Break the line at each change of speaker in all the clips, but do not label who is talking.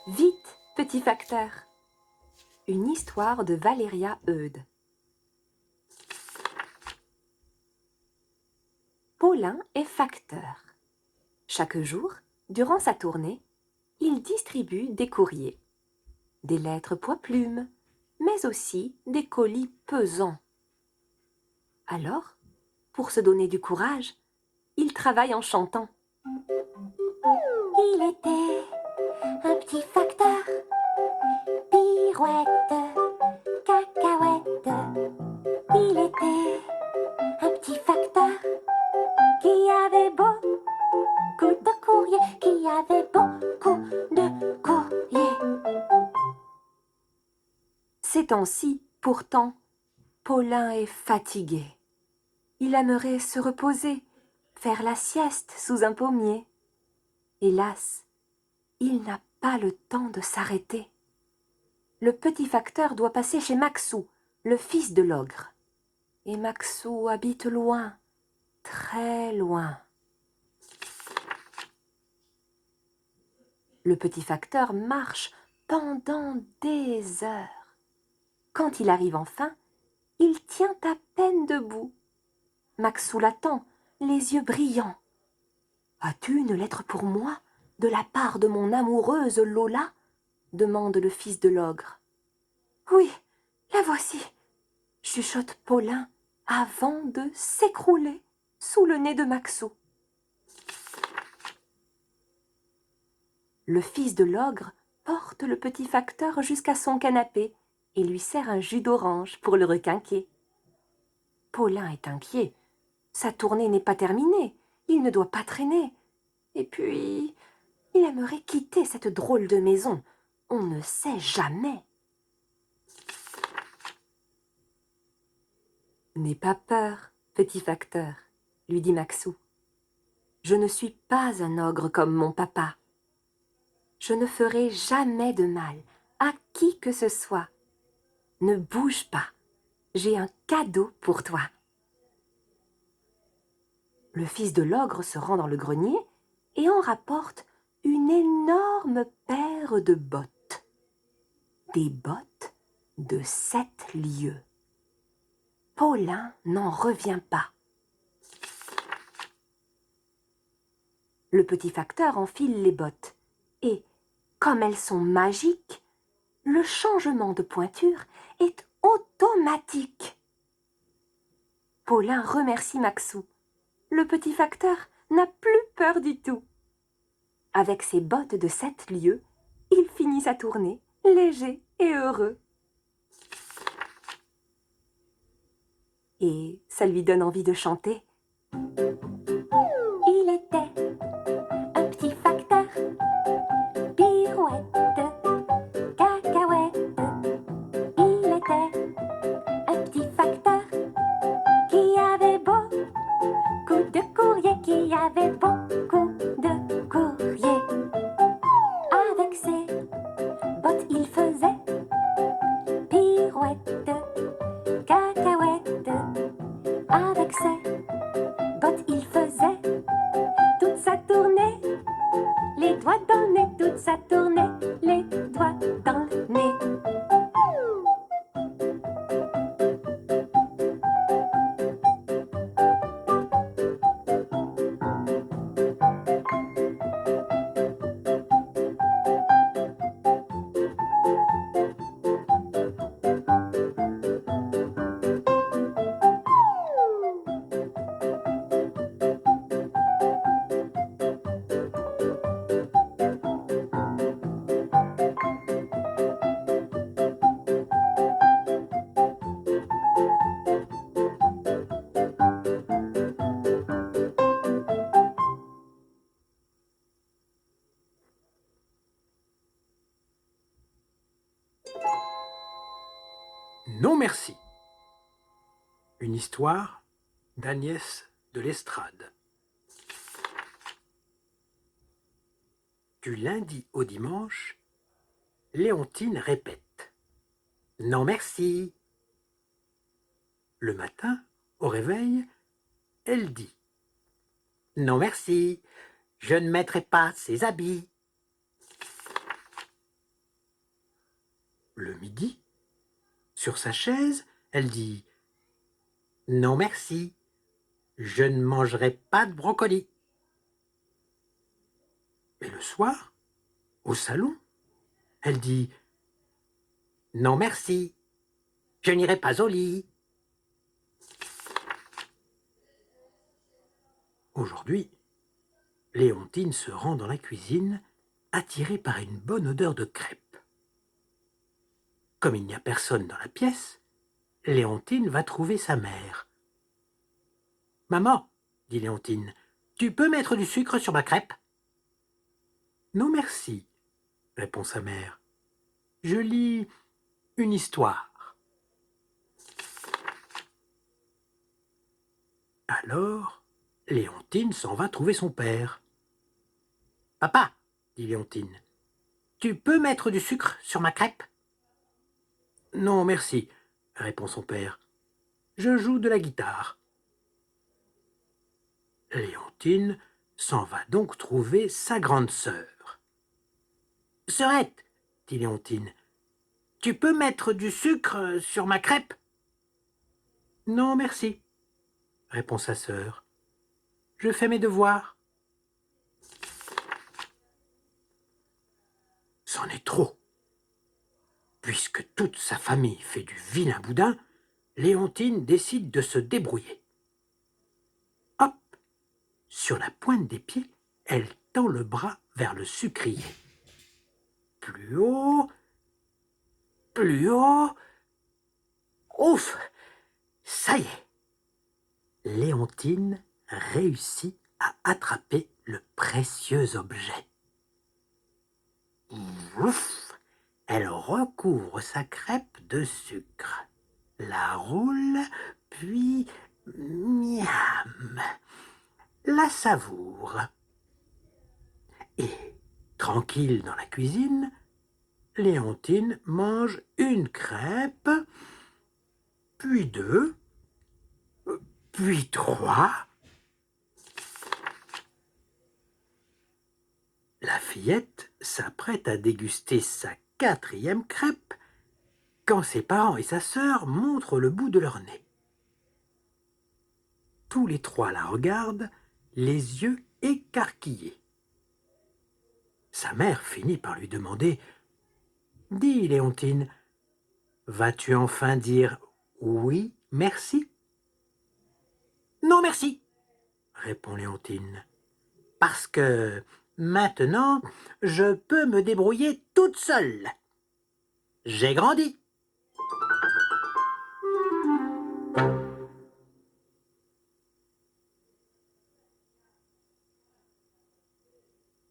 Vite, petit facteur. Une histoire de Valéria Eudes. Paulin est facteur. Chaque jour, durant sa tournée, il distribue des courriers, des lettres poids-plumes, mais aussi des colis pesants. Alors, pour se donner du courage, il travaille en chantant.
Il était un petit facteur, pirouette, cacahuète. Il était un petit facteur qui avait beaucoup de courriers, qui avait beaucoup de courriers.
Ces temps-ci, pourtant, Paulin est fatigué. Il aimerait se reposer, faire la sieste sous un pommier. Hélas, il n'a pas le temps de s'arrêter. Le petit facteur doit passer chez Maxou, le fils de l'ogre. Et Maxou habite loin, très loin. Le petit facteur marche pendant des heures. Quand il arrive enfin, il tient à peine debout. Maxou l'attend, les yeux brillants. « As-tu une lettre pour moi, de la part de mon amoureuse Lola ?» demande le fils de l'ogre. « Oui, la voici !» chuchote Paulin avant de s'écrouler sous le nez de Maxou. Le fils de l'ogre porte le petit facteur jusqu'à son canapé et lui sert un jus d'orange pour le requinquer. Paulin est inquiet. Sa tournée n'est pas terminée. Il ne doit pas traîner. Et puis, il aimerait quitter cette drôle de maison. On ne sait jamais. « N'aie pas peur, petit facteur, lui dit Maxou. Je ne suis pas un ogre comme mon papa. Je ne ferai jamais de mal à qui que ce soit. Ne bouge pas, j'ai un cadeau pour toi. » Le fils de l'ogre se rend dans le grenier et en rapporte une énorme paire de bottes. Des bottes de 7 lieues. Paulin n'en revient pas. Le petit facteur enfile les bottes et, comme elles sont magiques, le changement de pointure est automatique. Paulin remercie Maxou. Le petit facteur n'a plus peur du tout. Avec ses bottes de 7 lieues, il finit sa tournée, léger et heureux. Et ça lui donne envie de chanter.
Il était un petit facteur, pirouette, cacahuète. Il était un petit facteur qui avait beaucoup de courriers, qui avait beaucoup de courriers. Avec ses bottes, il faisait pirouette, cacahuète. Avec ses bottes, il faisait toute sa tournée, les doigts dans le nez, toute sa tournée, les doigts dans le nez.
Non merci. Une histoire d'Agnès de l'Estrade. Du lundi au dimanche, Léontine répète « Non merci ». Le matin, au réveil, elle dit « Non merci, je ne mettrai pas ces habits ». Le midi, sur sa chaise, elle dit « Non merci, je ne mangerai pas de brocoli. » Et le soir, au salon, elle dit « Non merci, je n'irai pas au lit. » Aujourd'hui, Léontine se rend dans la cuisine, attirée par une bonne odeur de crêpes. Comme il n'y a personne dans la pièce, Léontine va trouver sa mère. « Maman, dit Léontine, tu peux mettre du sucre sur ma crêpe ?»« Non merci, répond sa mère. Je lis une histoire. » Alors, Léontine s'en va trouver son père. « Papa, dit Léontine, tu peux mettre du sucre sur ma crêpe ?»« Non merci, répond son père. Je joue de la guitare. » Léontine s'en va donc trouver sa grande sœur. « Sœurette, dit Léontine, tu peux mettre du sucre sur ma crêpe ?»« Non, merci, répond sa sœur. Je fais mes devoirs. » C'en est trop. Puisque toute sa famille fait du vilain boudin, Léontine décide de se débrouiller. Hop! Sur la pointe des pieds, elle tend le bras vers le sucrier. Plus haut, plus haut. Ouf! Ça y est! Léontine réussit à attraper le précieux objet. Ouf! Elle recouvre sa crêpe de sucre, la roule, puis miam, la savoure. Et, tranquille dans la cuisine, Léontine mange une crêpe, puis deux, puis trois. La fillette s'apprête à déguster sa 4e crêpe quand ses parents et sa sœur montrent le bout de leur nez. Tous les trois la regardent, les yeux écarquillés. Sa mère finit par lui demander « Dis, Léontine, vas-tu enfin dire « oui, merci »?» « Non, merci, » répond Léontine, « parce que maintenant, je peux me débrouiller toute seule. J'ai grandi. »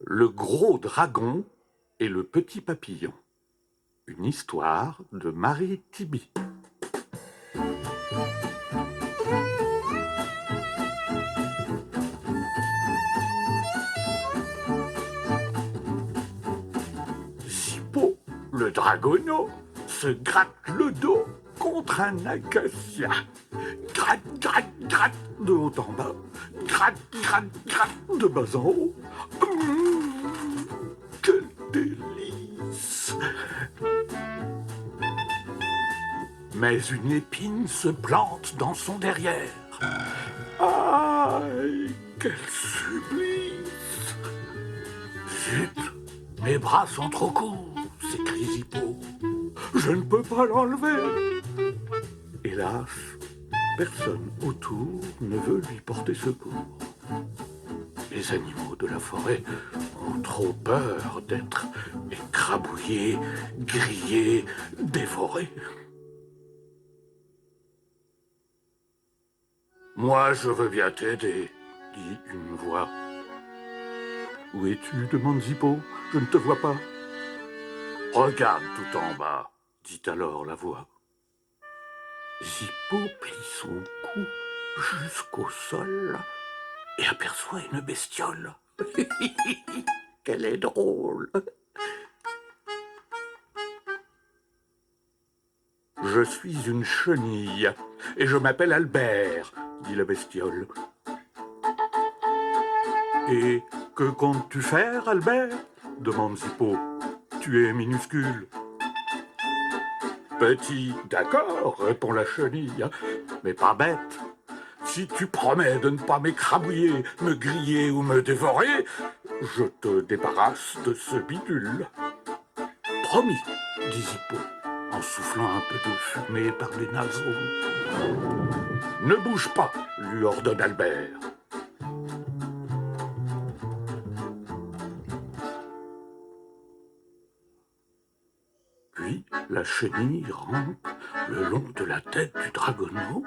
Le gros dragon et le petit papillon. Une histoire de Marie Tiby. Zippo, le dragonneau, se gratte le dos contre un acacia. Gratte, gratte, gratte de haut en bas. Gratte, gratte, gratte de bas en haut. Quel délice! Mais une épine se plante dans son derrière. Aïe, quel supplice! Zut, mes bras sont trop courts, s'écrie Zippo. Je ne peux pas l'enlever. Hélas, personne autour ne veut lui porter secours. Les animaux de la forêt ont trop peur d'être écrabouillés, grillés, dévorés. Moi, je veux bien t'aider, dit une voix. Où es-tu, demande Zippo, je ne te vois pas. Regarde tout en bas, dit alors la voix. Zippo plie son cou jusqu'au sol et aperçoit une bestiole. Qu'elle est drôle. Je suis une chenille et je m'appelle Albert, dit la bestiole. Et que comptes-tu faire, Albert? Demande Zippo. Tu es minuscule. petit. D'accord, répond la chenille, mais pas bête. Si tu promets de ne pas m'écrabouiller, me griller ou me dévorer, je te débarrasse de ce bidule. Promis, dit Zippo, en soufflant un peu de fumée par les naseaux. Ne bouge pas, lui ordonne Albert. Puis la chenille rampe le long de la tête du dragonneau.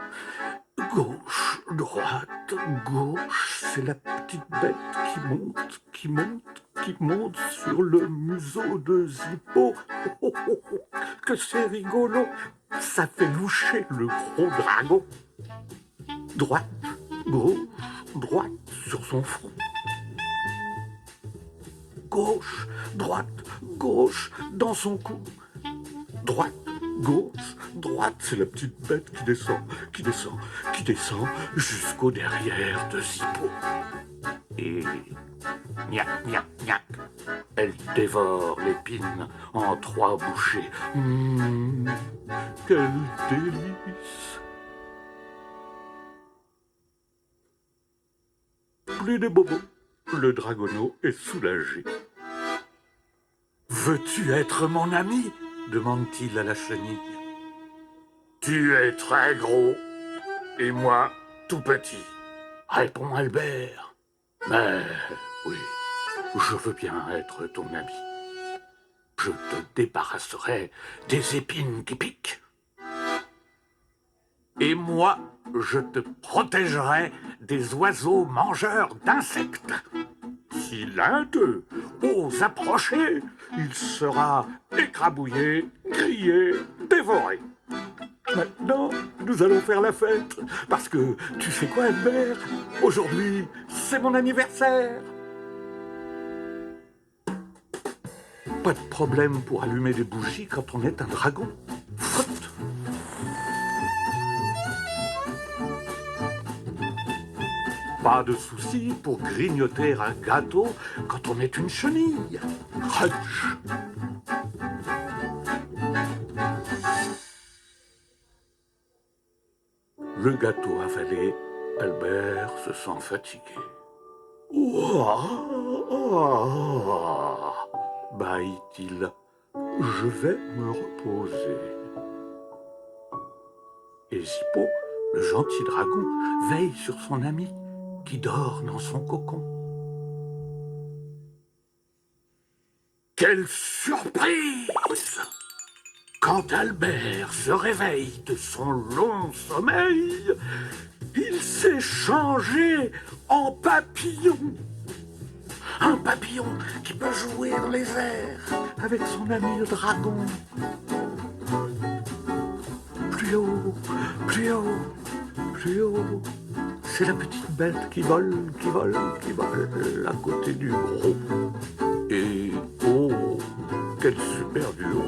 Gauche, droite, gauche, c'est la petite bête qui monte, qui monte, qui monte sur le museau de Zippo. Oh, oh, oh, que c'est rigolo, ça fait loucher le gros dragon. Droite, gauche, droite sur son front. Gauche, droite, gauche dans son cou. Droite, gauche, droite, c'est la petite bête qui descend, qui descend, qui descend jusqu'au derrière de Zippo. Et gnac, gnac, gnac, elle dévore l'épine en 3 bouchées. Quel délice! Plus de bobos, le dragonneau est soulagé. Veux-tu être mon ami? Demande-t-il à la chenille. Tu es très gros, et moi tout petit, répond Albert. Mais oui, je veux bien être ton ami. Je te débarrasserai des épines qui piquent. Et moi, je te protégerai des oiseaux mangeurs d'insectes. Si l'un d'eux ose approcher, il sera écrabouillé, grillé, dévoré. Maintenant, nous allons faire la fête, parce que, tu sais quoi, Albert? Aujourd'hui, c'est mon anniversaire. Pas de problème pour allumer des bougies quand on est un dragon. Frotte. Pas de souci pour grignoter un gâteau quand on est une chenille. Crunch. Le gâteau avalé, Albert se sent fatigué. Ouah, bâille-t-il, je vais me reposer. Et Zippo, le gentil dragon, veille sur son ami qui dort dans son cocon. Quelle surprise! Quand Albert se réveille de son long sommeil, il s'est changé en papillon. Un papillon qui peut jouer dans les airs avec son ami le dragon. Plus haut, plus haut, plus haut. C'est la petite bête qui vole, qui vole, qui vole à côté du gros. Et oh, quel super duo!